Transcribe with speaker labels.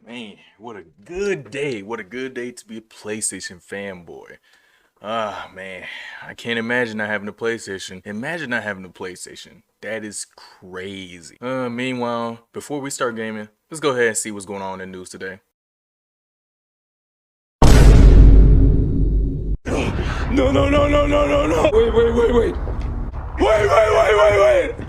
Speaker 1: Man, what a good day. What a good day to be a PlayStation fanboy. Ah, man, I can't imagine not having a PlayStation. Imagine not having a PlayStation. That is crazy. Meanwhile, before we start gaming, let's go ahead and see what's going on in the news today. No, no, no, no, no, no, no. Wait, wait, wait, wait. Wait, wait, wait, wait, wait.